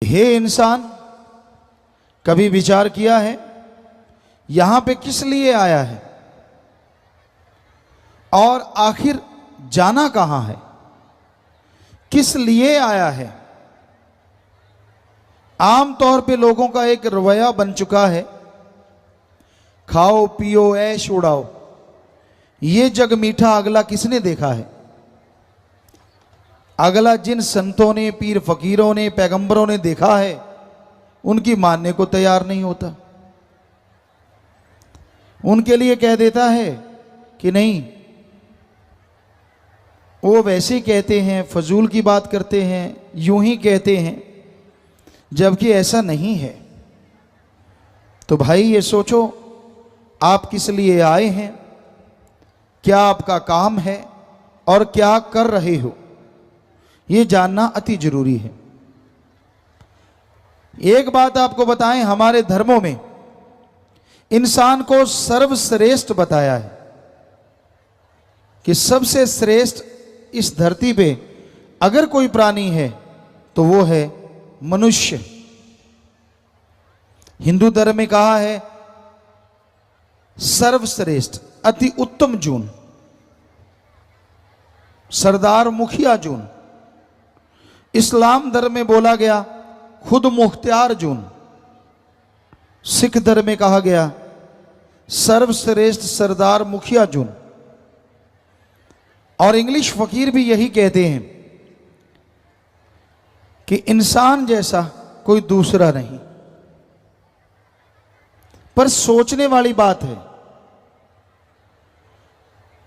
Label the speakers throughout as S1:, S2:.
S1: हे इंसान, कभी विचार किया है यहां पे किस लिए आया है और आखिर जाना कहां है, किस लिए आया है। आमतौर पे लोगों का एक रवैया बन चुका है, खाओ पियो ऐश उड़ाओ, ये जग मीठा अगला किसने देखा है। अगला जिन संतों ने, पीर फकीरों ने, पैगंबरों ने देखा है उनकी मानने को तैयार नहीं होता। उनके लिए कह देता है कि नहीं, वो वैसे ही कहते हैं, फजूल की बात करते हैं, यूं ही कहते हैं, जबकि ऐसा नहीं है। तो भाई ये सोचो, आप किस लिए आए हैं, क्या आपका काम है और क्या कर रहे हो, ये जानना अति जरूरी है। एक बात आपको बताएं, हमारे धर्मों में इंसान को सर्वश्रेष्ठ बताया है कि सबसे श्रेष्ठ इस धरती पे अगर कोई प्राणी है तो वो है मनुष्य। हिंदू धर्म में कहा है सर्वश्रेष्ठ, अति उत्तम जून, सरदार मुखिया जून। इस्लाम धर्म में बोला गया खुद मुख्तियार जून। सिख धर्म में कहा गया सर्वश्रेष्ठ सरदार मुखिया जून। और इंग्लिश फकीर भी यही कहते हैं कि इंसान जैसा कोई दूसरा नहीं। पर सोचने वाली बात है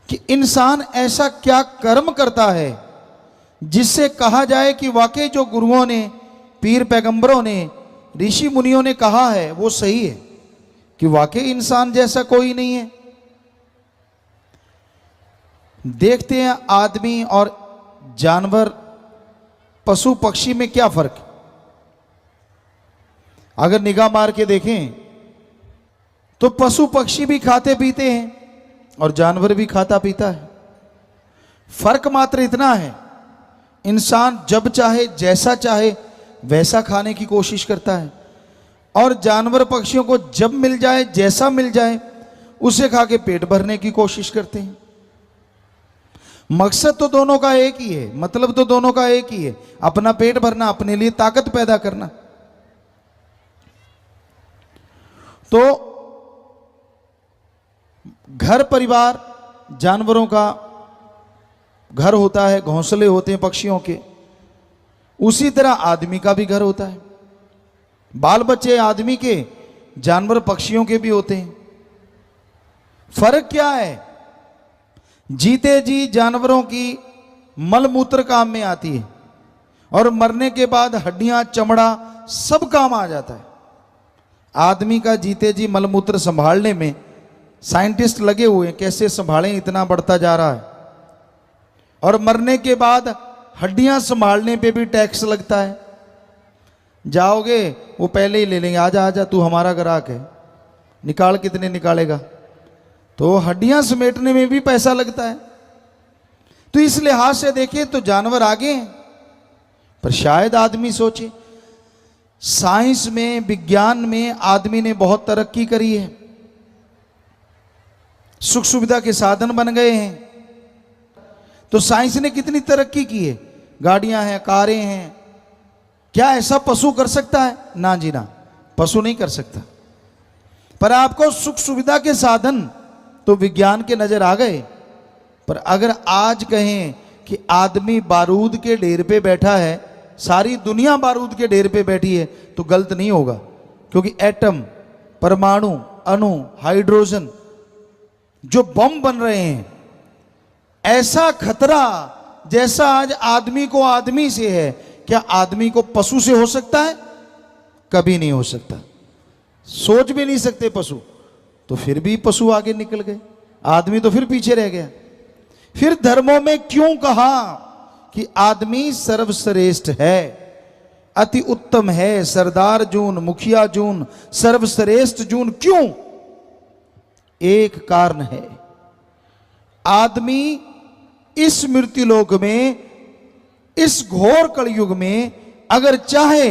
S1: कि इंसान ऐसा क्या कर्म करता है जिससे कहा जाए कि वाकई जो गुरुओं ने, पीर पैगंबरों ने, ऋषि मुनियों ने कहा है वो सही है, कि वाकई इंसान जैसा कोई नहीं है। देखते हैं आदमी और जानवर, पशु पक्षी में क्या फर्क है। अगर निगाह मार के देखें तो पशु पक्षी भी खाते पीते हैं और जानवर भी खाता पीता है। फर्क मात्र इतना है, इंसान जब चाहे, जैसा चाहे वैसा खाने की कोशिश करता है और जानवर पक्षियों को जब मिल जाए, जैसा मिल जाए उसे खा के पेट भरने की कोशिश करते हैं। मकसद तो दोनों का एक ही है, मतलब तो दोनों का एक ही है, अपना पेट भरना, अपने लिए ताकत पैदा करना। तो घर परिवार जानवरों का घर होता है, घोंसले होते हैं पक्षियों के, उसी तरह आदमी का भी घर होता है। बाल बच्चे आदमी के, जानवर पक्षियों के भी होते हैं। फर्क क्या है? जीते जी जानवरों की मलमूत्र काम में आती है और मरने के बाद हड्डियां, चमड़ा सब काम आ जाता है। आदमी का जीते जी मलमूत्र संभालने में साइंटिस्ट लगे हुए हैं, कैसे संभालें, इतना बढ़ता जा रहा है। और मरने के बाद हड्डियां संभालने पे भी टैक्स लगता है। जाओगे वो पहले ही ले लेंगे, आजा आजा तू हमारा ग्राहक है, निकाल, कितने निकालेगा। तो हड्डियां समेटने में भी पैसा लगता है। तो इस लिहाज से देखें तो जानवर आगे हैं। पर शायद आदमी सोचे, साइंस में, विज्ञान में आदमी ने बहुत तरक्की करी है, सुख सुविधा के साधन बन गए हैं। तो साइंस ने कितनी तरक्की की है, गाड़ियां हैं, कारें हैं, क्या ऐसा पशु कर सकता है? ना जी ना, पशु नहीं कर सकता। पर आपको सुख सुविधा के साधन तो विज्ञान के नजर आ गए। पर अगर आज कहें कि आदमी बारूद के ढेर पे बैठा है, सारी दुनिया बारूद के ढेर पे बैठी है, तो गलत नहीं होगा। क्योंकि एटम, परमाणु, अणु, हाइड्रोजन जो बम बन रहे हैं, ऐसा खतरा जैसा आज आदमी को आदमी से है, क्या आदमी को पशु से हो सकता है? कभी नहीं हो सकता। सोच भी नहीं सकते पशु। तो फिर भी पशु आगे निकल गए, आदमी तो फिर पीछे रह गया। फिर धर्मों में क्यों कहा कि आदमी सर्वश्रेष्ठ है, अति उत्तम है, सरदार जून, मुखिया जून, सर्वश्रेष्ठ जून? क्यों? एक कारण है, आदमी इस मृत्युलोक में, इस घोर कलयुग में अगर चाहे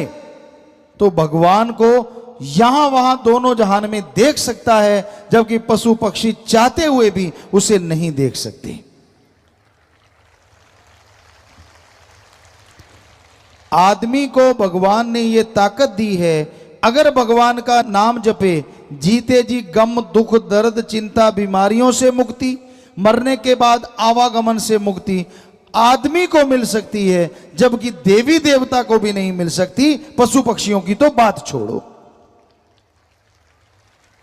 S1: तो भगवान को यहां वहां दोनों जहान में देख सकता है, जबकि पशु पक्षी चाहते हुए भी उसे नहीं देख सकते। आदमी को भगवान ने यह ताकत दी है, अगर भगवान का नाम जपे, जीते जी गम दुख दर्द चिंता बीमारियों से मुक्ति, मरने के बाद आवागमन से मुक्ति आदमी को मिल सकती है, जबकि देवी देवता को भी नहीं मिल सकती, पशु पक्षियों की तो बात छोड़ो।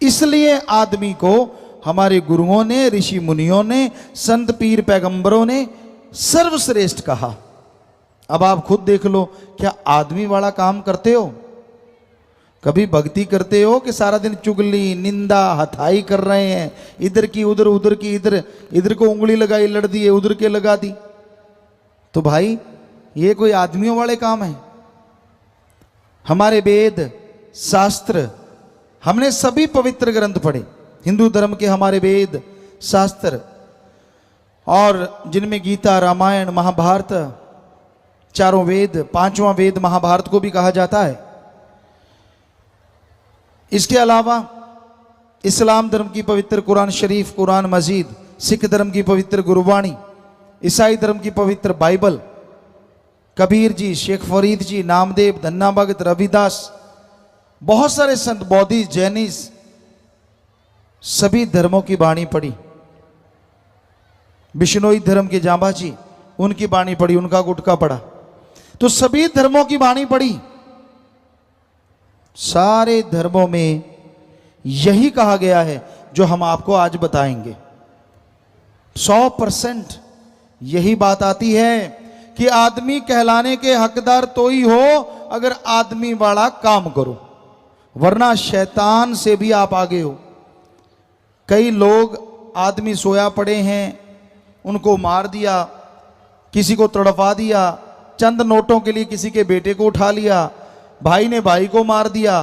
S1: इसलिए आदमी को हमारे गुरुओं ने, ऋषि मुनियों ने, संत पीर पैगंबरों ने सर्वश्रेष्ठ कहा। अब आप खुद देख लो, क्या आदमी वाला काम करते हो? कभी भक्ति करते हो कि सारा दिन चुगली निंदा हथाई कर रहे हैं, इधर की उधर, उधर की इधर, इधर को उंगली लगाई लड़ दी, उधर के लगा दी? तो भाई ये कोई आदमियों वाले काम है? हमारे वेद शास्त्र, हमने सभी पवित्र ग्रंथ पढ़े, हिंदू धर्म के हमारे वेद शास्त्र, और जिनमें गीता रामायण महाभारत चारों वेद, पांचवा वेद महाभारत को भी कहा जाता है। इसके अलावा इस्लाम धर्म की पवित्र कुरान शरीफ, कुरान मजीद, सिख धर्म की पवित्र गुरुवाणी, ईसाई धर्म की पवित्र बाइबल, कबीर जी, शेख फरीद जी, नामदेव, धन्ना भगत, रविदास, बहुत सारे संत, बौद्धिस्ट, जैनिस्ट, सभी धर्मों की वाणी पढ़ी। बिश्नोई धर्म के जांबा जी, उनकी वाणी पढ़ी, उनका गुटका पढ़ा। तो सभी धर्मों की वाणी पढ़ी। सारे धर्मों में यही कहा गया है जो हम आपको आज बताएंगे। 100% यही बात आती है कि आदमी कहलाने के हकदार तो ही हो अगर आदमी वाला काम करो, वरना शैतान से भी आप आगे हो। कई लोग आदमी सोया पड़े हैं, उनको मार दिया, किसी को तड़पा दिया, चंद नोटों के लिए किसी के बेटे को उठा लिया, भाई ने भाई को मार दिया।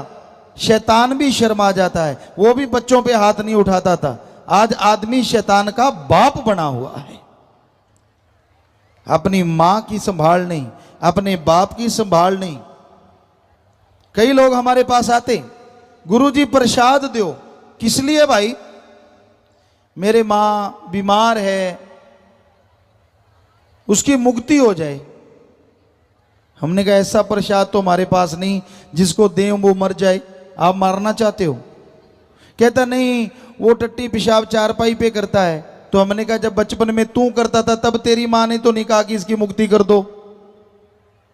S1: शैतान भी शर्मा जाता है, वो भी बच्चों पे हाथ नहीं उठाता था। आज आदमी शैतान का बाप बना हुआ है। अपनी मां की संभाल नहीं, अपने बाप की संभाल नहीं। कई लोग हमारे पास आते, गुरुजी प्रसाद दो। किस लिए भाई? मेरे मां बीमार है, उसकी मुक्ति हो जाए। हमने कहा ऐसा प्रसाद तो हमारे पास नहीं जिसको दें वो मर जाए। आप मारना चाहते हो? कहता नहीं, वो टट्टी पेशाब चारपाई पे करता है। तो हमने कहा जब बचपन में तू करता था तब तेरी मां ने तो नहीं कहा कि इसकी मुक्ति कर दो?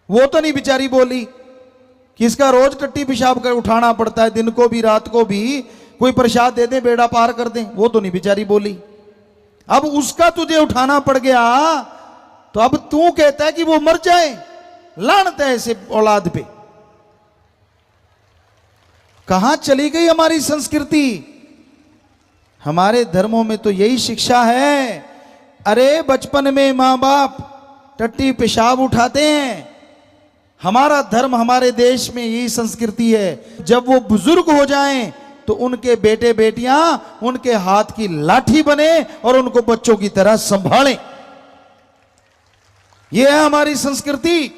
S1: वो तो नहीं बेचारी बोली कि इसका रोज टट्टी पेशाब कर उठाना पड़ता है, दिन को भी रात को भी, कोई प्रसाद दे दे बेड़ा पार कर दे? वो तो नहीं बेचारी बोली। अब उसका तुझे उठाना पड़ गया तो अब तू कहता है कि वो मर जाए। लानत है ऐसे औलाद पे। कहां चली गई हमारी संस्कृति? हमारे धर्मों में तो यही शिक्षा है। अरे बचपन में मां बाप टट्टी पेशाब उठाते हैं। हमारा धर्म, हमारे देश में यही संस्कृति है। जब वो बुजुर्ग हो जाएं तो उनके बेटे बेटियां उनके हाथ की लाठी बने और उनको बच्चों की तरह संभालें। यह है हमारी संस्कृति।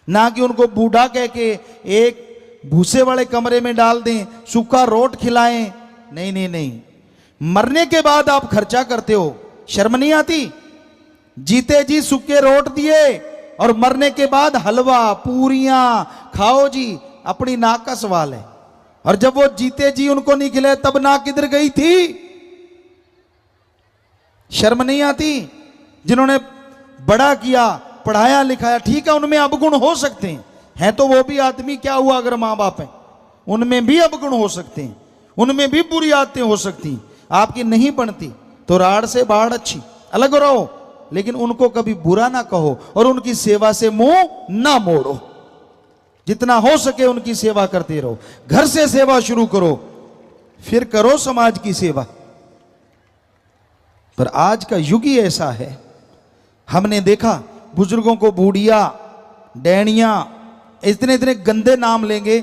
S1: ना कि उनको बूढ़ा कह के एक भूसे वाले कमरे में डाल दें, सूखा रोट खिलाएं। नहीं नहीं नहीं, मरने के बाद आप खर्चा करते हो, शर्म नहीं आती? जीते जी सूखे रोट दिए और मरने के बाद हलवा पूरियां खाओ जी, अपनी नाक का सवाल है। और जब वो जीते जी उनको नहीं खिलाए तब नाक किधर गई थी? शर्म नहीं आती? जिन्होंने बड़ा किया, पढ़ाया लिखाया, ठीक है उनमें अवगुण हो सकते हैं तो वो भी आदमी, क्या हुआ अगर मां बाप है? उनमें भी अवगुण हो सकते हैं, उनमें भी बुरी आदतें हो सकती हैं। आपकी नहीं बनती तो राड़ से बाढ़ अच्छी, अलग रहो, लेकिन उनको कभी बुरा ना कहो और उनकी सेवा से मुंह ना मोड़ो। जितना हो सके उनकी सेवा करते रहो। घर से सेवा शुरू करो, फिर करो समाज की सेवा। पर आज का युग ही ऐसा है। हमने देखा बुजुर्गों को बूढ़िया, डैनिया, इतने इतने गंदे नाम लेंगे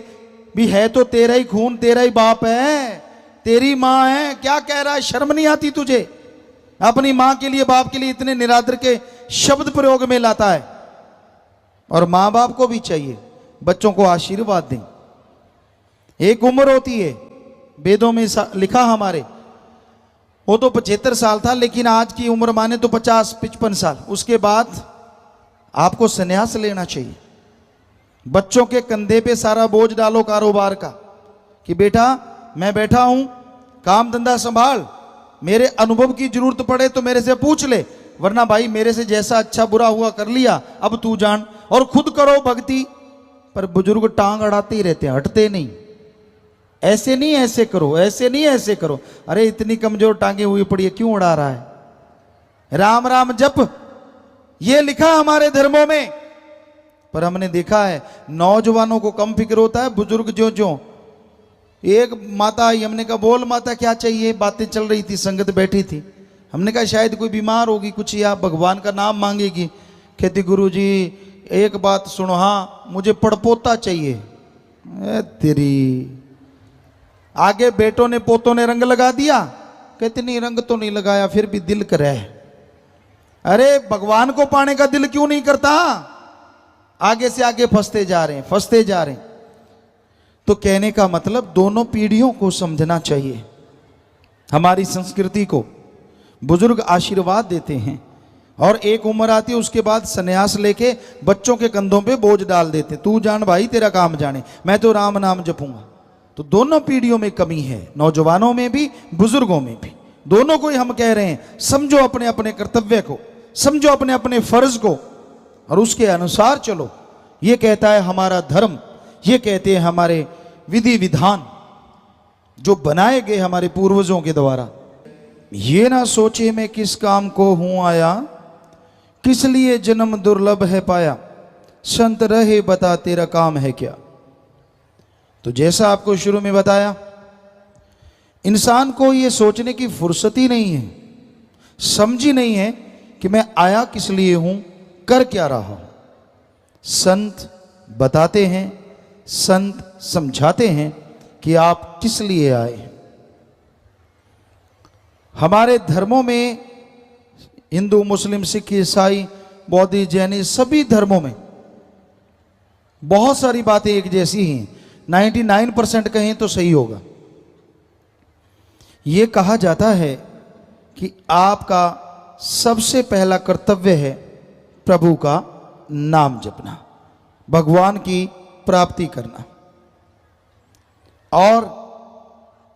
S1: भी। है तो तेरा ही खून, तेरा ही बाप है, तेरी मां है, क्या कह रहा है? शर्म नहीं आती तुझे? अपनी मां के लिए, बाप के लिए इतने निरादर के शब्द प्रयोग में लाता है। और मां बाप को भी चाहिए, बच्चों को आशीर्वाद दें। एक उम्र होती है, वेदों में लिखा हमारे, वो तो 75 साल था, लेकिन आज की उम्र माने तो 50-55 साल। उसके बाद आपको संन्यास लेना चाहिए। बच्चों के कंधे पे सारा बोझ डालो कारोबार का, कि बेटा मैं बैठा हूं, काम धंधा संभाल, मेरे अनुभव की जरूरत पड़े तो मेरे से पूछ ले, वरना भाई मेरे से जैसा अच्छा बुरा हुआ कर लिया, अब तू जान। और खुद करो भक्ति। पर बुजुर्ग टांग अड़ाते ही रहते हैं, हटते नहीं। ऐसे नहीं ऐसे करो, ऐसे नहीं ऐसे करो। अरे इतनी कमजोर टांगे हुई पड़ी है, क्यों उड़ा रहा है? राम राम जप, ये लिखा हमारे धर्मों में। पर हमने देखा है नौजवानों को कम फिक्र होता है, बुजुर्ग जो जो। एक माता आई, हमने कहा बोल माता क्या चाहिए? बातें चल रही थी, संगत बैठी थी। हमने कहा शायद कोई बीमार होगी कुछ, या भगवान का नाम मांगेगी। कहती गुरुजी एक बात सुनो, हाँ मुझे पड़पोता चाहिए। तेरी आगे बेटों ने पोतों ने रंग लगा दिया। कहते नहीं रंग तो नहीं लगाया, फिर भी दिल करे। अरे भगवान को पाने का दिल क्यों नहीं करता? आगे से आगे फंसते जा रहे हैं, फंसते जा रहे हैं। तो कहने का मतलब दोनों पीढ़ियों को समझना चाहिए। हमारी संस्कृति को बुजुर्ग आशीर्वाद देते हैं, और एक उम्र आती है उसके बाद संन्यास लेके बच्चों के कंधों पे बोझ डाल देते। तू जान भाई, तेरा काम जाने, मैं तो राम नाम जपूंगा। तो दोनों पीढ़ियों में कमी है, नौजवानों में भी बुजुर्गों में भी। दोनों को ही हम कह रहे हैं समझो अपने अपने कर्तव्य को, समझो अपने अपने फर्ज को, और उसके अनुसार चलो। ये कहता है हमारा धर्म, ये कहते हैं हमारे विधि विधान जो बनाए गए हमारे पूर्वजों के द्वारा। ये ना सोचे मैं किस काम को हूं आया, किस लिए जन्म दुर्लभ है पाया, संत रहे बता तेरा काम है क्या। तो जैसा आपको शुरू में बताया, इंसान को ये सोचने की फुर्सत ही नहीं है, समझ ही नहीं है कि मैं आया किस लिए हूं, कर क्या रहा हूं। संत बताते हैं, संत समझाते हैं कि आप किस लिए आए। हमारे धर्मों में हिंदू, मुस्लिम, सिख, ईसाई, बौद्ध, जैनी, सभी धर्मों में बहुत सारी बातें एक जैसी ही हैं। 99% कहें तो सही होगा। यह कहा जाता है कि आपका सबसे पहला कर्तव्य है प्रभु का नाम जपना, भगवान की प्राप्ति करना। और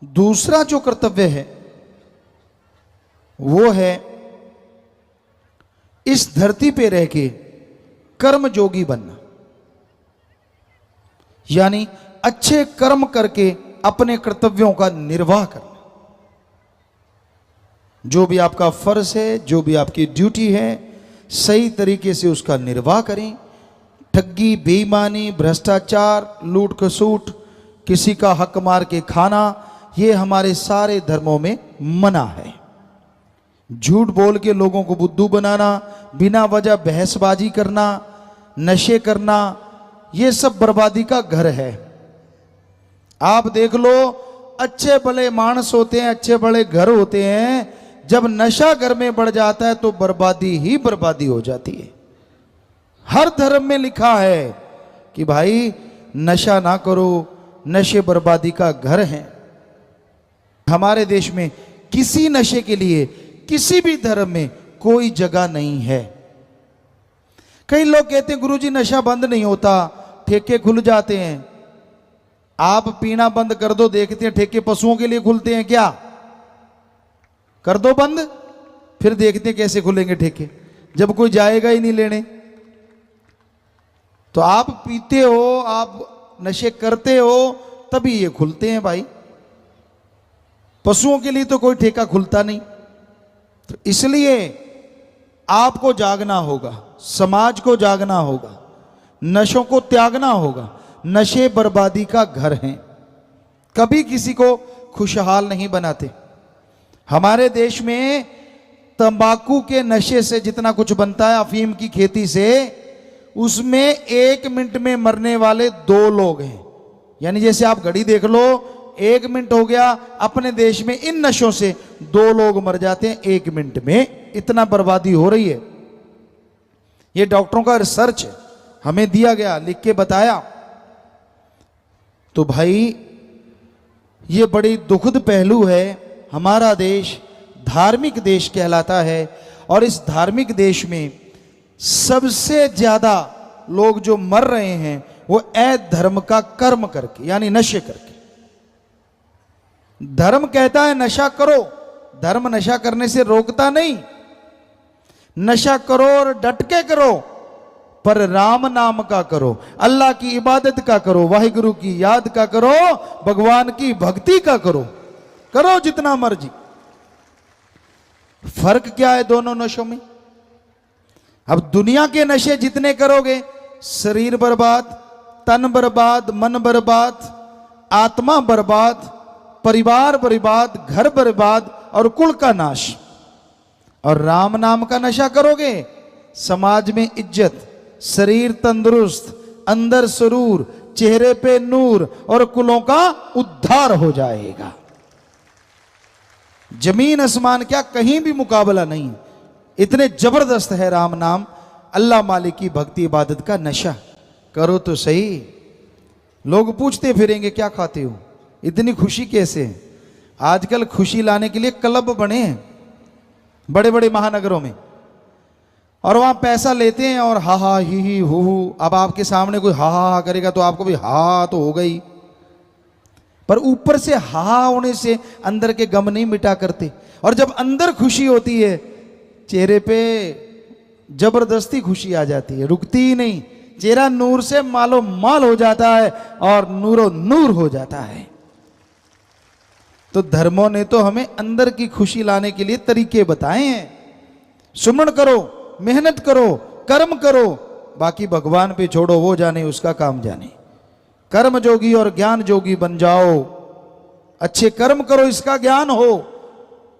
S1: दूसरा जो कर्तव्य है वो है इस धरती पे रह के कर्म जोगी बनना, यानी अच्छे कर्म करके अपने कर्तव्यों का निर्वाह करना। जो भी आपका फर्ज है, जो भी आपकी ड्यूटी है, सही तरीके से उसका निर्वाह करें। ठगी, बेईमानी, भ्रष्टाचार, लूट खसूट, किसी का हक मार के खाना, ये हमारे सारे धर्मों में मना है। झूठ बोल के लोगों को बुद्धू बनाना, बिना वजह बहसबाजी करना, नशे करना, ये सब बर्बादी का घर है। आप देख लो, अच्छे भले मानस होते हैं, अच्छे बड़े घर होते हैं, जब नशा घर में बढ़ जाता है तो बर्बादी ही बर्बादी हो जाती है। हर धर्म में लिखा है कि भाई नशा ना करो, नशे बर्बादी का घर है। हमारे देश में किसी नशे के लिए किसी भी धर्म में कोई जगह नहीं है। कई लोग कहते हैं गुरुजी नशा बंद नहीं होता, ठेके खुल जाते हैं। आप पीना बंद कर दो, देखते हैं ठेके पशुओं के लिए खुलते हैं क्या? कर दो बंद, फिर देखते हैं कैसे खुलेंगे ठेके, जब कोई जाएगा ही नहीं लेने। तो आप पीते हो, आप नशे करते हो, तभी ये खुलते हैं भाई। पशुओं के लिए तो कोई ठेका खुलता नहीं। तो इसलिए आपको जागना होगा, समाज को जागना होगा, नशों को त्यागना होगा। नशे बर्बादी का घर हैं, कभी किसी को खुशहाल नहीं बनाते। हमारे देश में तंबाकू के नशे से जितना कुछ बनता है, अफीम की खेती से, उसमें 1 मिनट में मरने वाले 2 लोग हैं। यानी जैसे आप घड़ी देख लो, 1 मिनट हो गया, अपने देश में इन नशों से 2 लोग मर जाते हैं 1 मिनट में। इतना बर्बादी हो रही है। ये डॉक्टरों का रिसर्च है, हमें दिया गया, लिख के बताया। तो भाई ये बड़ी दुखद पहलू है। हमारा देश धार्मिक देश कहलाता है और इस धार्मिक देश में सबसे ज्यादा लोग जो मर रहे हैं वो अधर्म का कर्म करके, यानी नशे करके। धर्म कहता है नशा करो, धर्म नशा करने से रोकता नहीं। नशा करो और डट के करो, पर राम नाम का करो, अल्लाह की इबादत का करो, वाहिगुरु की याद का करो, भगवान की भक्ति का करो, करो जितना मर्जी। फर्क क्या है दोनों नशों में? अब दुनिया के नशे जितने करोगे, शरीर बर्बाद, तन बर्बाद, मन बर्बाद, आत्मा बर्बाद, परिवार बर्बाद, घर बर्बाद और कुल का नाश। और राम नाम का नशा करोगे, समाज में इज्जत, शरीर तंदुरुस्त, अंदर सुरूर, चेहरे पे नूर और कुलों का उद्धार हो जाएगा। जमीन आसमान क्या, कहीं भी मुकाबला नहीं। इतने जबरदस्त है राम नाम, अल्लाह मालिक की भक्ति इबादत का नशा। करो तो सही। लोग पूछते फिरेंगे क्या खाते हो, इतनी खुशी कैसे? आजकल खुशी लाने के लिए क्लब बने हैं बड़े बड़े महानगरों में, और वहां पैसा लेते हैं और हा हा ही हु हु। अब आपके सामने कोई हा हा करेगा तो आपको भी हा तो हो गई, पर ऊपर से हा होने से अंदर के गम नहीं मिटा करते। और जब अंदर खुशी होती है, चेहरे पे जबरदस्ती खुशी आ जाती है, रुकती ही नहीं। चेहरा नूर से मालो माल हो जाता है और नूरो नूर हो जाता है। तो धर्मों ने तो हमें अंदर की खुशी लाने के लिए तरीके बताए हैं। सुमन करो, मेहनत करो, कर्म करो, बाकी भगवान पे छोड़ो, वो जाने उसका काम जाने। कर्म जोगी और ज्ञान जोगी बन जाओ। अच्छे कर्म करो, इसका ज्ञान हो।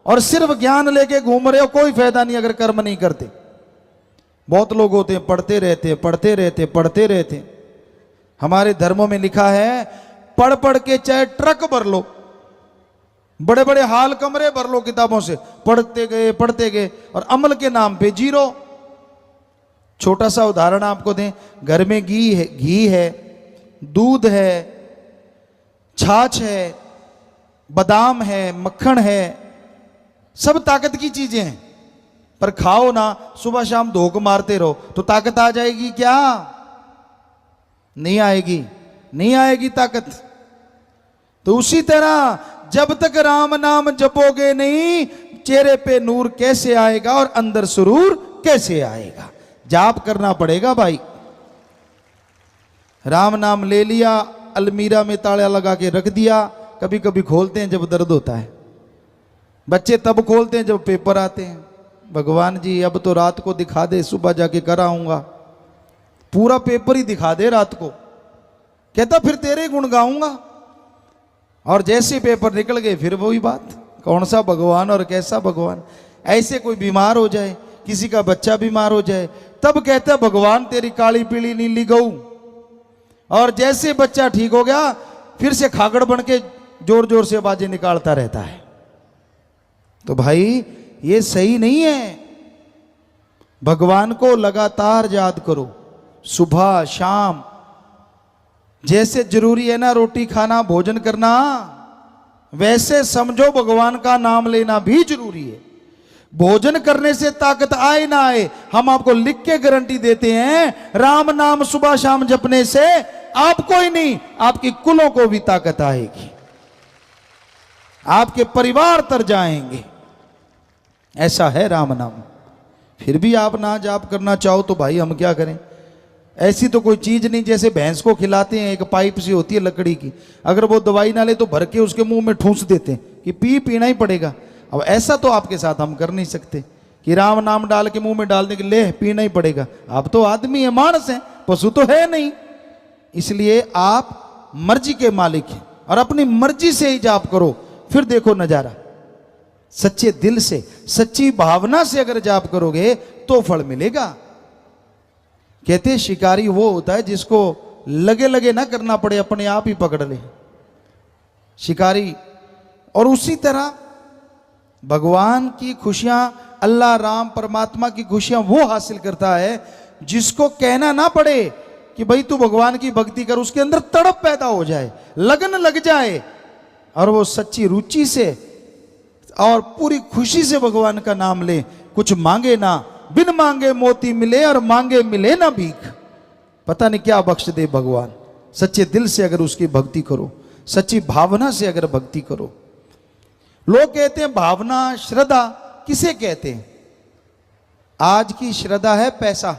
S1: और सिर्फ ज्ञान लेके घूम रहे हो, कोई फायदा नहीं अगर कर्म नहीं करते। बहुत लोग होते हैं पढ़ते रहते पढ़ते रहते पढ़ते रहते। हमारे धर्मों में लिखा है पढ़ पढ़ के चाहे ट्रक भर लो, बड़े बड़े हाल कमरे भर लो किताबों से, पढ़ते गए और अमल के नाम पे जीरो। छोटा सा उदाहरण आपको दें, घर में घी है, दूध है, छाछ है, बादाम है, मक्खन है, सब ताकत की चीजें हैं। पर खाओ ना, सुबह शाम धोख मारते रहो तो ताकत आ जाएगी क्या? नहीं आएगी, नहीं आएगी ताकत। तो उसी तरह जब तक राम नाम जपोगे नहीं, चेहरे पे नूर कैसे आएगा और अंदर सुरूर कैसे आएगा? जाप करना पड़ेगा भाई। राम नाम ले लिया, अलमीरा में ताला लगा के रख दिया। कभी कभी खोलते हैं जब दर्द होता है, बच्चे तब खोलते हैं जब पेपर आते हैं। भगवान जी अब तो रात को दिखा दे, सुबह जाके कर आऊंगा। पूरा पेपर ही दिखा दे रात को, कहता फिर तेरे गुण गाऊंगा। और जैसे पेपर निकल गए फिर वही बात, कौन सा भगवान और कैसा भगवान। ऐसे कोई बीमार हो जाए, किसी का बच्चा बीमार हो जाए, तब कहता है भगवान तेरी काली पीली नीली गऊ। और जैसे बच्चा ठीक हो गया फिर से खागड़ बन के जोर जोर से आवाजें निकालता रहता है। तो भाई ये सही नहीं है। भगवान को लगातार याद करो, सुबह शाम। जैसे जरूरी है ना रोटी खाना, भोजन करना, वैसे समझो भगवान का नाम लेना भी जरूरी है। भोजन करने से ताकत आए ना आए, हम आपको लिख के गारंटी देते हैं, राम नाम सुबह शाम जपने से आपको ही नहीं, आपकी कुलों को भी ताकत आएगी, आपके परिवार तर जाएंगे। ऐसा है राम नाम। फिर भी आप ना जाप करना चाहो तो भाई हम क्या करें? ऐसी तो कोई चीज नहीं, जैसे भैंस को खिलाते हैं, एक पाइप सी होती है लकड़ी की, अगर वो दवाई ना ले तो भर के उसके मुंह में ठूंस देते हैं कि पीना ही पड़ेगा। अब ऐसा तो आपके साथ हम कर नहीं सकते कि राम नाम डाल के मुंह में डालने के ले पीना ही पड़ेगा। आप तो आदमी है, मानस है, पशु तो है नहीं। इसलिए आप मर्जी के मालिक हैं और अपनी मर्जी से ही जाप करो, फिर देखो नजारा। सच्चे दिल से, सच्ची भावना से अगर जाप करोगे तो फल मिलेगा। कहते शिकारी वो होता है जिसको लगे लगे ना करना पड़े, अपने आप ही पकड़ ले शिकारी। और उसी तरह भगवान की खुशियां, अल्लाह राम परमात्मा की खुशियां वो हासिल करता है जिसको कहना ना पड़े कि भाई तू भगवान की भक्ति कर, उसके अंदर तड़प पैदा हो जाए, लगन लग जाए, और वो सच्ची रुचि से और पूरी खुशी से भगवान का नाम ले, कुछ मांगे ना, बिन मांगे मोती मिले और मांगे मिले ना भीख। पता नहीं क्या बख्श दे भगवान। सच्चे दिल से अगर उसकी भक्ति करो, सच्ची भावना से अगर भक्ति करो। लोग कहते हैं भावना, श्रद्धा किसे कहते हैं? आज की श्रद्धा है पैसा।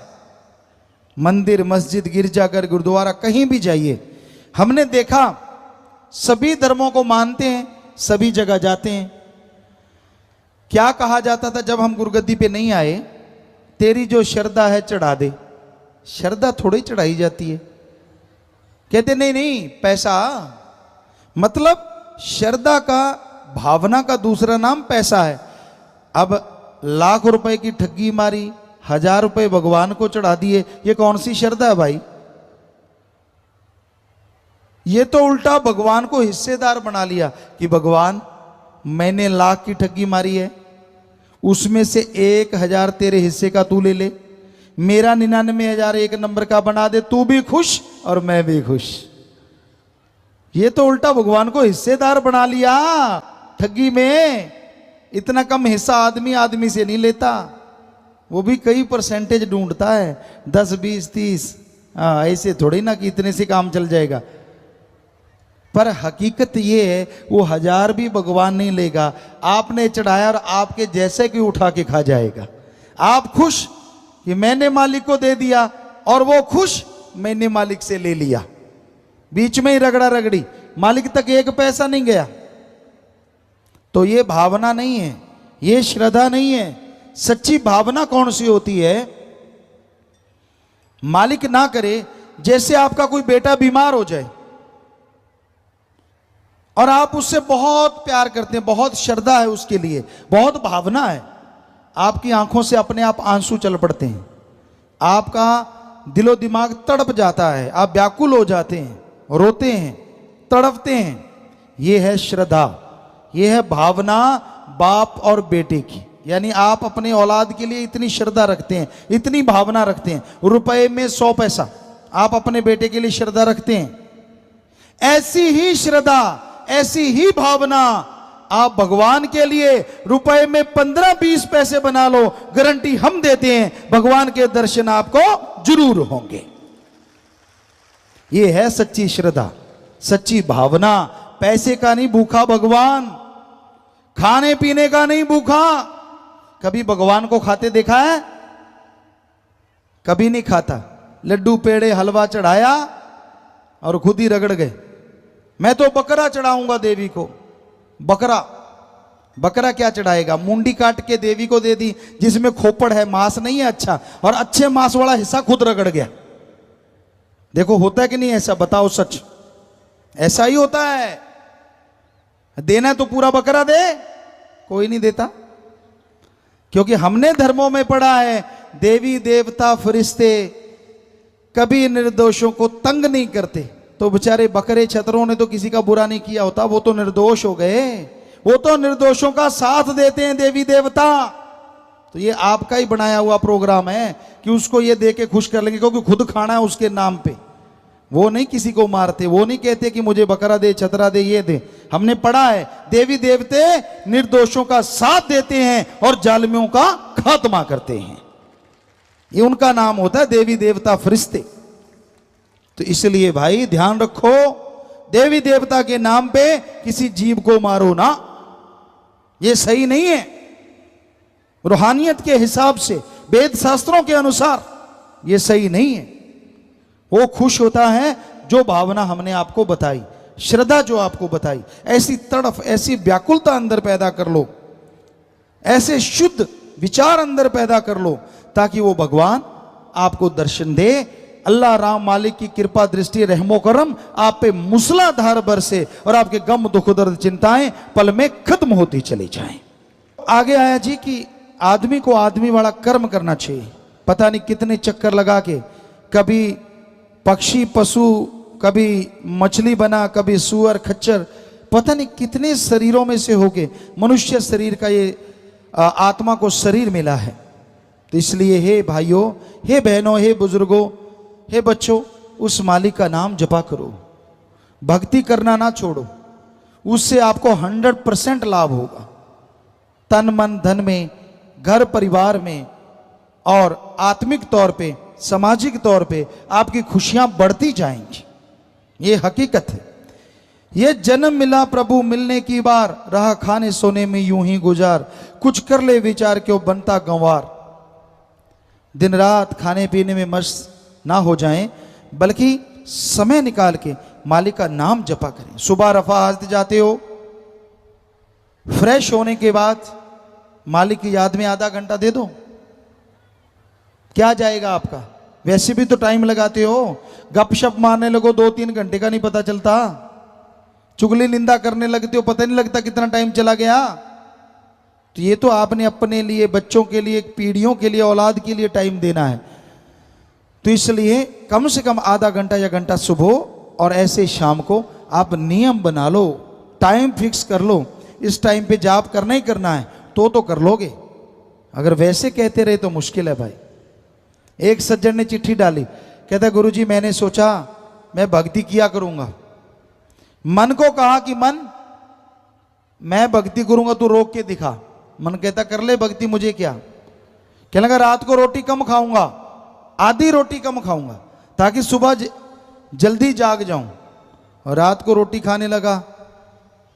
S1: मंदिर, मस्जिद, गिरजाघर, गुरुद्वारा, कहीं भी जाइए, हमने देखा सभी धर्मों को मानते हैं, सभी जगह जाते हैं। क्या कहा जाता था जब हम गुरुगद्दी पे नहीं आए? तेरी जो श्रद्धा है चढ़ा दे। श्रद्धा थोड़ी चढ़ाई जाती है। कहते नहीं नहीं पैसा, मतलब श्रद्धा का, भावना का दूसरा नाम पैसा है। अब लाख रुपए की ठगी मारी, 1000 रुपए भगवान को चढ़ा दिए, ये कौन सी श्रद्धा है भाई? ये तो उल्टा भगवान को हिस्सेदार बना लिया कि भगवान मैंने लाख की ठगी मारी है, उसमें से 1000 तेरे हिस्से का तू ले ले, मेरा 99,000 एक नंबर का बना दे, तू भी खुश और मैं भी खुश। ये तो उल्टा भगवान को हिस्सेदार बना लिया ठगी में। इतना कम हिस्सा आदमी आदमी से नहीं लेता, वो भी कई परसेंटेज ढूंढता है, 10, 20, 30। हाँ, ऐसे थोड़ी ना कि इतने से काम चल जाएगा। पर हकीकत ये है, वो 1000 भी भगवान नहीं लेगा, आपने चढ़ाया और आपके जैसे कि उठा के खा जाएगा। आप खुश कि मैंने मालिक को दे दिया, और वो खुश मैंने मालिक से ले लिया। बीच में ही रगड़ा रगड़ी, मालिक तक एक पैसा नहीं गया। तो ये भावना नहीं है, ये श्रद्धा नहीं है। सच्ची भावना कौन सी होती है? मालिक ना करे, जैसे आपका कोई बेटा बीमार हो जाए और आप उससे बहुत प्यार करते हैं, बहुत श्रद्धा है उसके लिए, बहुत भावना है, आपकी आंखों से अपने आप आंसू चल पड़ते हैं, आपका दिलो दिमाग तड़प जाता है, आप व्याकुल हो जाते हैं, रोते हैं, तड़पते हैं। ये है श्रद्धा, ये है भावना बाप और बेटे की। यानी आप अपने औलाद के लिए इतनी श्रद्धा रखते हैं, इतनी भावना रखते हैं। रुपए में 100 पैसा आप अपने बेटे के लिए श्रद्धा रखते हैं। ऐसी ही श्रद्धा, ऐसी ही भावना आप भगवान के लिए रुपए में 15-20 पैसे बना लो, गारंटी हम देते हैं भगवान के दर्शन आपको जरूर होंगे। ये है सच्ची श्रद्धा, सच्ची भावना। पैसे का नहीं भूखा भगवान, खाने पीने का नहीं भूखा। कभी भगवान को खाते देखा है? कभी नहीं खाता। लड्डू पेड़े हलवा चढ़ाया और खुद ही रगड़ गए। मैं तो बकरा चढ़ाऊंगा देवी को। बकरा, बकरा क्या चढ़ाएगा? मुंडी काट के देवी को दे दी, जिसमें खोपड़ है, मांस नहीं है अच्छा, और अच्छे मांस वाला हिस्सा खुद रगड़ गया। देखो होता है कि नहीं ऐसा? बताओ सच। ऐसा ही होता है। देना तो पूरा बकरा दे, कोई नहीं देता। क्योंकि हमने धर्मों में पढ़ा है, देवी देवता फरिश्ते कभी निर्दोषों को तंग नहीं करते। तो बेचारे बकरे छतरों ने तो किसी का बुरा नहीं किया होता, वो तो निर्दोष हो गए। वो तो निर्दोषों का साथ देते हैं देवी देवता। तो ये आपका ही बनाया हुआ प्रोग्राम है कि उसको ये दे के खुश कर लेंगे, क्योंकि खुद खाना है उसके नाम पे। वो नहीं किसी को मारते, वो नहीं कहते कि मुझे बकरा दे, छतरा दे, ये दे। हमने पढ़ा है देवी देवते निर्दोषों का साथ देते हैं और जालिमों का खात्मा करते हैं। ये उनका नाम होता है, देवी देवता फरिश्ते। तो इसलिए भाई ध्यान रखो, देवी देवता के नाम पे किसी जीव को मारो ना, ये सही नहीं है। रूहानियत के हिसाब से, वेद शास्त्रों के अनुसार ये सही नहीं है। वो खुश होता है जो भावना हमने आपको बताई, श्रद्धा जो आपको बताई। ऐसी तड़फ, ऐसी व्याकुलता अंदर पैदा कर लो, ऐसे शुद्ध विचार अंदर पैदा कर लो, ताकि वो भगवान आपको दर्शन दे। अल्लाह राम मालिक की कृपा दृष्टि रहमो करम आप पे मूसलाधार बरसे और आपके गम दुख दर्द चिंताएं पल में खत्म होती चली जाएं। आगे आया जी कि आदमी को आदमी वाला कर्म करना चाहिए। पता नहीं कितने चक्कर लगा के, कभी पक्षी पशु, कभी मछली बना, कभी सुअर खच्चर, पता नहीं कितने शरीरों में से होके मनुष्य शरीर का ये आत्मा को शरीर मिला है। तो इसलिए हे भाइयों, हे बहनों, हे बुजुर्गों, हे बच्चों, उस मालिक का नाम जपा करो, भक्ति करना ना छोड़ो, उससे आपको 100% लाभ होगा, तन मन धन में, घर परिवार में, और आत्मिक तौर पे, सामाजिक तौर पे आपकी खुशियां बढ़ती जाएंगी। ये हकीकत है। ये जन्म मिला प्रभु मिलने की बार, रहा खाने सोने में यूं ही गुजार, कुछ कर ले विचार क्यों बनता गंवार। दिन रात खाने पीने में मस्त ना हो जाएं, बल्कि समय निकाल के मालिक का नाम जपा करें। सुबह रफा हाजते जाते हो, फ्रेश होने के बाद मालिक की याद में आधा घंटा दे दो, क्या जाएगा आपका? वैसे भी तो टाइम लगाते हो, गपशप मारने लगो 2-3 घंटे का नहीं पता चलता, चुगली निंदा करने लगते हो पता नहीं लगता कितना टाइम चला गया। तो ये तो आपने अपने लिए, बच्चों के लिए, पीढ़ियों के लिए, औलाद के लिए टाइम देना है। तो इसलिए कम से कम आधा घंटा या घंटा सुबह और ऐसे शाम को आप नियम बना लो, टाइम फिक्स कर लो, इस टाइम पे जाप करना ही करना है तो कर लोगे। अगर वैसे कहते रहे तो मुश्किल है भाई। एक सज्जन ने चिट्ठी डाली, कहता गुरुजी मैंने सोचा मैं भक्ति किया करूंगा, मन को कहा कि मन मैं भक्ति करूंगा, तू रोक के दिखा। मन कहता कर ले भक्ति, मुझे क्या। कहने लगा रात को रोटी कम खाऊंगा, आधी रोटी कम खाऊंगा ताकि सुबह जल्दी जाग जाऊं, और रात को रोटी खाने लगा।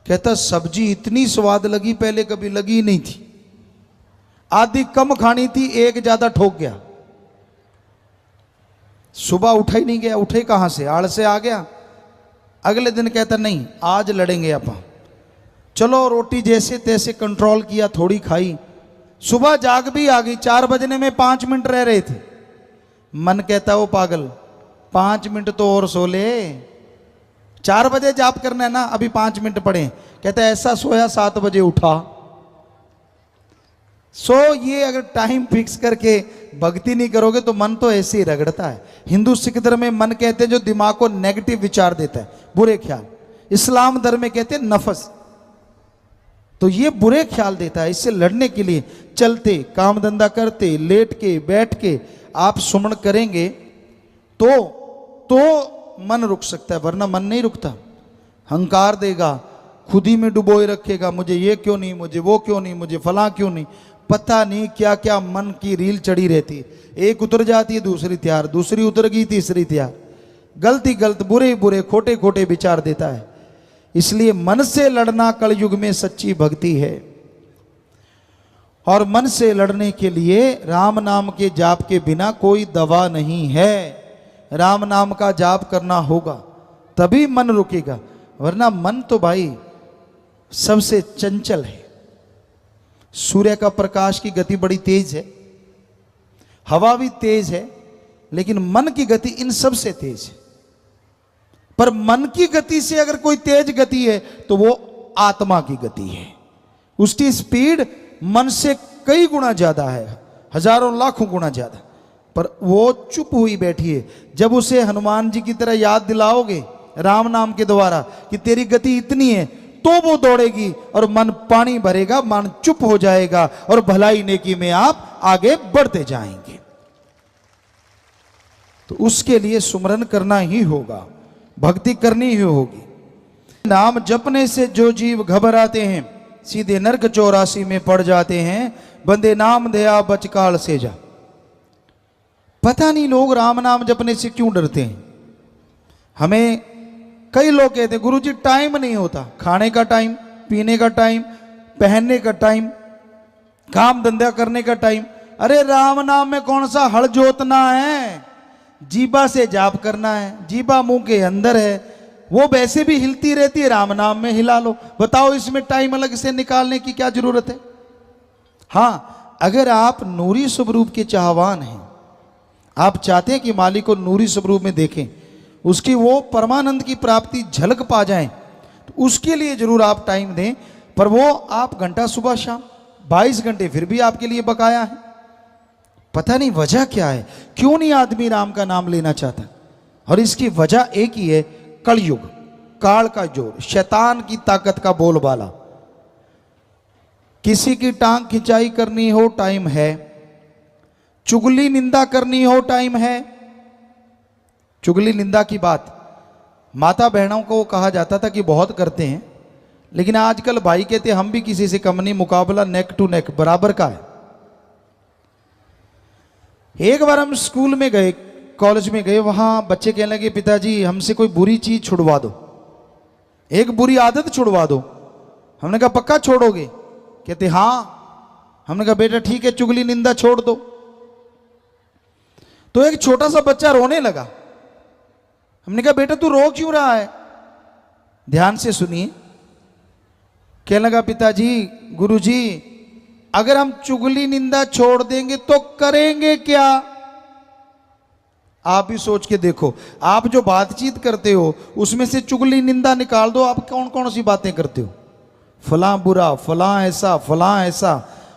S1: कहता सब्जी इतनी स्वाद लगी पहले कभी लगी नहीं थी, आधी कम खानी थी, एक ज्यादा ठोक गया, सुबह उठा ही नहीं गया। उठे कहां से, आड़ से आ गया। अगले दिन कहता नहीं आज लड़ेंगे अपन, चलो रोटी जैसे तैसे कंट्रोल किया, थोड़ी खाई, सुबह जाग भी आ गई। 4 बजने में 5 मिनट रह रहे थे। मन कहता वो पागल 5 मिनट तो और सो ले, 4 बजे जाप करना है ना, अभी 5 मिनट पड़े। कहता ऐसा सोया 7 बजे उठा। सो ये अगर टाइम फिक्स करके भक्ति नहीं करोगे तो मन तो ऐसे ही रगड़ता है। हिंदू सिख धर्म में मन कहते हैं जो दिमाग को नेगेटिव विचार देता है, बुरे ख्याल। इस्लाम धर्म में कहते हैं नफस, तो ये बुरे ख्याल देता है। इससे लड़ने के लिए चलते, काम धंधा करते, लेट के, बैठ के आप सुमन करेंगे तो मन रुक सकता है, वरना मन नहीं रुकता। हंकार देगा, खुद ही में डुबोए रखेगा, मुझे ये क्यों नहीं, मुझे वो क्यों नहीं, मुझे फला क्यों नहीं, पता नहीं क्या क्या मन की रील चढ़ी रहती है। एक उतर जाती है दूसरी तैयार, दूसरी उतर गई तीसरी तैयार, गलती गलत, बुरे बुरे, खोटे खोटे विचार देता है। इसलिए मन से लड़ना कलयुग में सच्ची भक्ति है। और मन से लड़ने के लिए राम नाम के जाप के बिना कोई दवा नहीं है। राम नाम का जाप करना होगा तभी मन रुकेगा, वरना मन तो भाई सबसे चंचल है। सूर्य का प्रकाश की गति बड़ी तेज है, हवा भी तेज है, लेकिन मन की गति इन सब से तेज है। पर मन की गति से अगर कोई तेज गति है तो वो आत्मा की गति है। उसकी स्पीड मन से कई गुना ज्यादा है, हजारों लाखों गुना ज्यादा। पर वो चुप हुई बैठी है। जब उसे हनुमान जी की तरह याद दिलाओगे राम नाम के द्वारा कि तेरी गति इतनी है, तो वो दौड़ेगी और मन पानी भरेगा, मन चुप हो जाएगा और भलाई नेकी में आप आगे बढ़ते जाएंगे। तो उसके लिए सुमरन करना ही होगा, भक्ति करनी ही होगी। नाम जपने से जो जीव घबराते हैं सीधे नरक 84 में पड़ जाते हैं। बंदे नाम दया बचकाल से जा। पता नहीं लोग राम नाम जपने से क्यों डरते हैं। हमें कई लोग कहते हैं गुरुजी टाइम नहीं होता, खाने का टाइम, पीने का टाइम, पहनने का टाइम, काम धंधा करने का टाइम। अरे राम नाम में कौन सा हल जोतना है, जीबा से जाप करना है, जीबा मुंह के अंदर है, वो वैसे भी हिलती रहती है, राम नाम में हिला लो। बताओ इसमें टाइम अलग से निकालने की क्या जरूरत है। हाँ, अगर आप नूरी स्वरूप के चाहवान हैं, आप चाहते हैं कि मालिक को नूरी स्वरूप में देखें, उसकी वो परमानंद की प्राप्ति झलक पा जाएं, तो उसके लिए जरूर आप टाइम दें। पर वो आप घंटा सुबह शाम 22 घंटे फिर भी आपके लिए बकाया है। पता नहीं वजह क्या है, क्यों नहीं आदमी राम का नाम लेना चाहता। और इसकी वजह एक ही है, कलयुग, काल का जोर, शैतान की ताकत का बोलबाला। किसी की टांग खिंचाई करनी हो टाइम है, चुगली निंदा करनी हो टाइम है, चुगली निंदा की बात माता बहनों को कहा जाता था कि बहुत करते हैं, लेकिन आजकल भाई कहते हम भी किसी से कम नहीं, मुकाबला नेक टू नेक बराबर का है। एक बार हम स्कूल में गए, कॉलेज में गए, वहां बच्चे कहने लगे पिताजी हमसे कोई बुरी चीज छुड़वा दो, एक बुरी आदत छुड़वा दो। हमने कहा पक्का छोड़ोगे? कहते हाँ। हमने कहा बेटा ठीक है, चुगली निंदा छोड़ दो। तो एक छोटा सा बच्चा रोने लगा। हमने कहा बेटा तू रो क्यों रहा है? ध्यान से सुनिए। कहने लगा पिताजी गुरुजी अगर हम चुगली निंदा छोड़ देंगे तो करेंगे क्या? आप भी सोच के देखो, आप जो बातचीत करते हो उसमें से चुगली निंदा निकाल दो, आप कौन कौन सी बातें करते हो? फलां बुरा, फलां ऐसा, फलां ऐसा,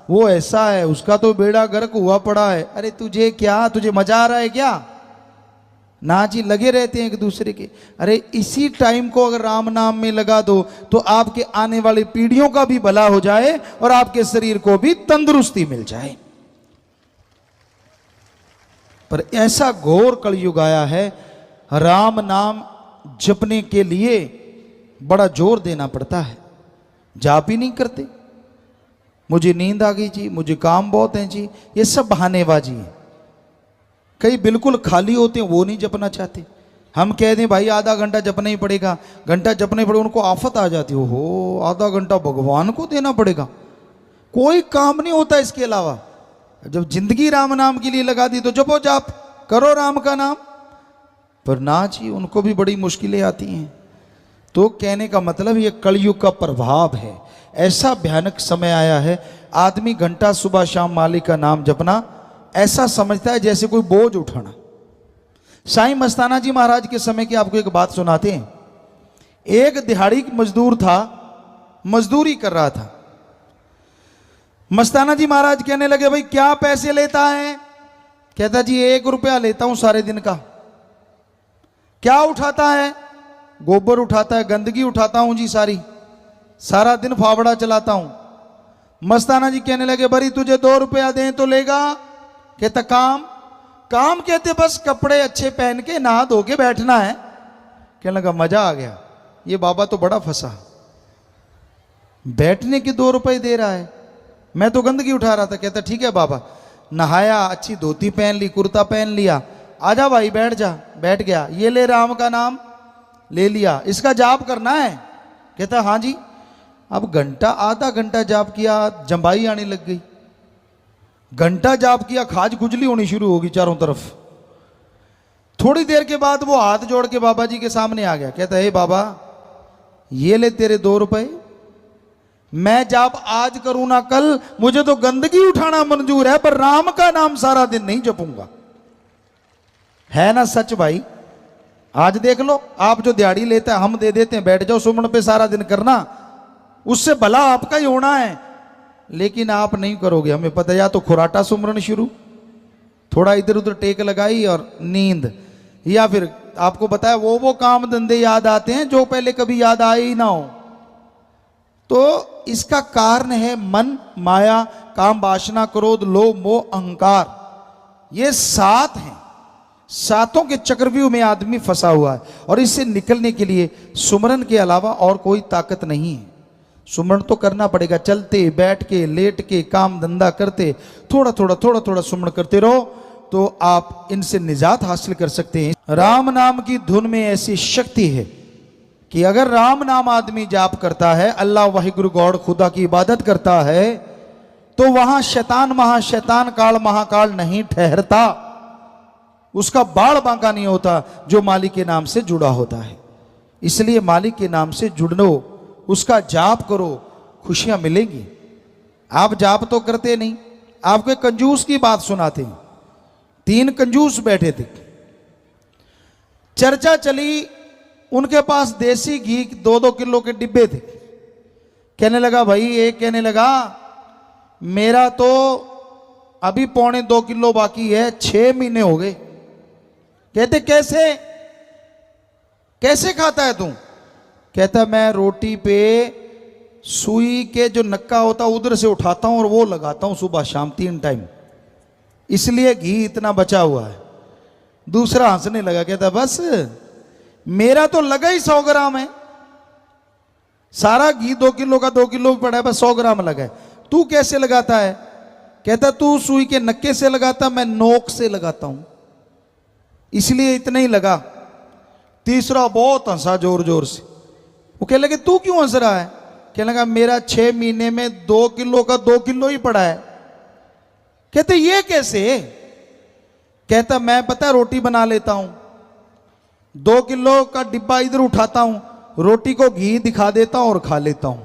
S1: वो ऐसा है, उसका तो बेड़ा गर्क हुआ पड़ा है। अरे तुझे क्या, तुझे मजा आ रहा है क्या? ना जी, लगे रहते हैं एक दूसरे के। अरे इसी टाइम को अगर राम नाम में लगा दो तो आपके आने वाली पीढ़ियों का भी भला हो जाए और आपके शरीर को भी तंदुरुस्ती मिल जाए। पर ऐसा घोर कलयुग आया है, राम नाम जपने के लिए बड़ा जोर देना पड़ता है, जाप ही नहीं करते। मुझे नींद आ गई जी, मुझे काम बहुत है जी, ये सब बहानेबाजी है। कई बिल्कुल खाली होते हैं, वो नहीं जपना चाहते। हम कह दें भाई आधा घंटा जपना ही पड़ेगा, घंटा जपने पड़े, उनको आफत आ जाती हो आधा घंटा भगवान को देना पड़ेगा। कोई काम नहीं होता इसके अलावा। जब जिंदगी राम नाम के लिए लगा दी तो जपो, जाप करो राम का नाम। पर ना जी, उनको भी बड़ी मुश्किलें आती हैं। तो कहने का मतलब ये कलयुग का प्रभाव है। ऐसा भयानक समय आया है, आदमी घंटा सुबह शाम मालिक का नाम जपना ऐसा समझता है जैसे कोई बोझ उठाना। साईं मस्ताना जी महाराज के समय की आपको एक बात सुनाते हैं। एक दिहाड़ी मजदूर था, मजदूरी कर रहा था। मस्ताना जी महाराज कहने लगे भाई क्या पैसे लेता है? कहता जी 1 रुपया लेता हूं सारे दिन का। क्या उठाता है? गोबर उठाता है, गंदगी उठाता हूं जी सारी, सारा दिन फावड़ा चलाता हूं। मस्ताना जी कहने लगे बरी तुझे 2 रुपया दें तो लेगा? कहता काम। काम कहते बस कपड़े अच्छे पहन के नहा धो के बैठना है। कहने लगा मजा आ गया, ये बाबा तो बड़ा फंसा, बैठने के 2 रुपए दे रहा है, मैं तो गंदगी उठा रहा था। कहता ठीक है बाबा। नहाया, अच्छी धोती पहन ली, कुर्ता पहन लिया, आजा भाई बैठ जा। बैठ गया। ये ले राम का नाम, ले लिया, इसका जाप करना है। कहता हाँ जी। अब घंटा आधा घंटा जाप किया, जंबाई आने लग गई। घंटा जाप किया, खाज खुजली होनी शुरू होगी चारों तरफ। थोड़ी देर के बाद वो हाथ जोड़ के बाबा जी के सामने आ गया। कहता हे बाबा ये ले तेरे 2 रुपए, मैं जाप आज करूं ना कल, मुझे तो गंदगी उठाना मंजूर है, पर राम का नाम सारा दिन नहीं जपूंगा। है ना सच भाई? आज देख लो, आप जो दिहाड़ी लेते हैं हम दे देते हैं, बैठ जाओ सुमन पे सारा दिन करना, उससे भला आपका ही होना है। लेकिन आप नहीं करोगे, हमें पता है। या तो खुराटा सुमरन शुरू, थोड़ा इधर उधर टेक लगाई और नींद, या फिर आपको बताया वो काम धंधे याद आते हैं जो पहले कभी याद आए ही ना हो। तो इसका कारण है मन, माया, काम, वासना, क्रोध, लोभ, मोह, अहंकार। ये 7 हैं। 7 के चक्रव्यूह में आदमी फंसा हुआ है और इससे निकलने के लिए सुमरन के अलावा और कोई ताकत नहीं है। सुमरन तो करना पड़ेगा, चलते बैठ के लेट के काम धंधा करते थोड़ा थोड़ा सुमरन करते रहो तो आप इनसे निजात हासिल कर सकते हैं। राम नाम की धुन में ऐसी शक्ति है कि अगर राम नाम आदमी जाप करता है, अल्लाह वाहिगुरु गॉड खुदा की इबादत करता है, तो वहां शैतान महाशैतान काल महाकाल नहीं ठहरता, उसका बाढ़ बांका नहीं होता जो मालिक के नाम से जुड़ा होता है। इसलिए मालिक के नाम से जुड़नो, उसका जाप करो, खुशियां मिलेंगी। आप जाप तो करते नहीं। आपको एक कंजूस की बात सुनाते हैं। 3 कंजूस बैठे थे, चर्चा चली, उनके पास देसी घी 2-2 किलो के डिब्बे थे। कहने लगा भाई, एक कहने लगा मेरा तो अभी 1.25 किलो बाकी है, 6 महीने हो गए। कहते कैसे कैसे खाता है तू? कहता मैं रोटी पे सुई के जो नक्का होता उधर से उठाता हूं और वो लगाता हूं सुबह शाम 3 टाइम, इसलिए घी इतना बचा हुआ है। दूसरा हंसने लगा, कहता बस मेरा तो लगा ही 100 ग्राम है, सारा घी 2 किलो का 2 किलो पड़ा है, बस 100 ग्राम लगा है। तू कैसे लगाता है? कहता तू सुई के नक्के से लगाता, मैं नोक से लगाता हूं, इसलिए इतना ही लगा। तीसरा बहुत हंसा जोर जोर से। वो कहने लगे तू क्यों हंस रहा है? कहने लगा मेरा 6 महीने में 2 किलो का 2 किलो ही पड़ा है। कहते ये कैसे? कहता मैं पता रोटी बना लेता हूं, 2 किलो का डिब्बा इधर उठाता हूं, रोटी को घी दिखा देता हूं और खा लेता हूं।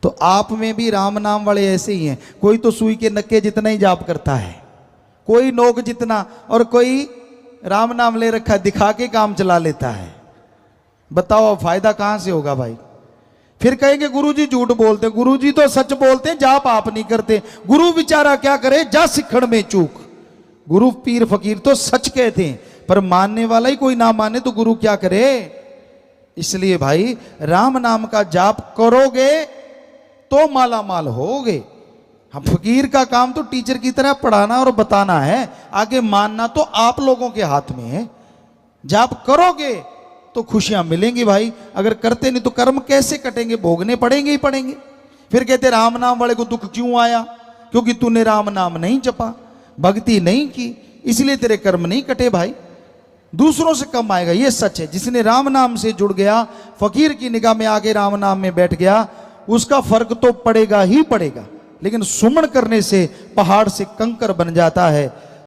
S1: तो आप में भी राम नाम वाले ऐसे ही हैं। कोई तो सुई के नक्के जितना ही जाप करता है, कोई नोक जितना, और कोई राम नाम ले रखा है, दिखा के काम चला लेता है। बताओ फायदा कहां से होगा भाई? फिर कहेंगे गुरुजी झूठ बोलते। गुरुजी तो सच बोलते हैं, जाप आप नहीं करते। गुरु बेचारा क्या करे, जा सिखड़ में चूक। गुरु पीर फकीर तो सच कहते हैं, पर मानने वाला ही कोई ना माने तो गुरु क्या करे? इसलिए भाई राम नाम का जाप करोगे तो माला माल होगे। हम फकीर का काम तो टीचर की तरह पढ़ाना और बताना है, आगे मानना तो आप लोगों के हाथ में है। जाप करोगे तो खुशियां मिलेंगी भाई, अगर करते नहीं तो कर्म कैसे कटेंगे? भोगने पड़ेंगे ही पड़ेंगे। फिर कहते राम नाम वाले को दुख क्यों आया? क्योंकि तूने राम नाम नहीं जपा, भक्ति नहीं की, इसलिए तेरे कर्म नहीं कटे भाई। दूसरों से कम आएगा, ये सच है। जिसने राम नाम से जुड़ गया, फकीर की निगाह में आके राम नाम में बैठ गया, उसका फर्क तो पड़ेगा ही पड़ेगा। लेकिन सुमन करने से पहाड़ से कंकर बन जाता है।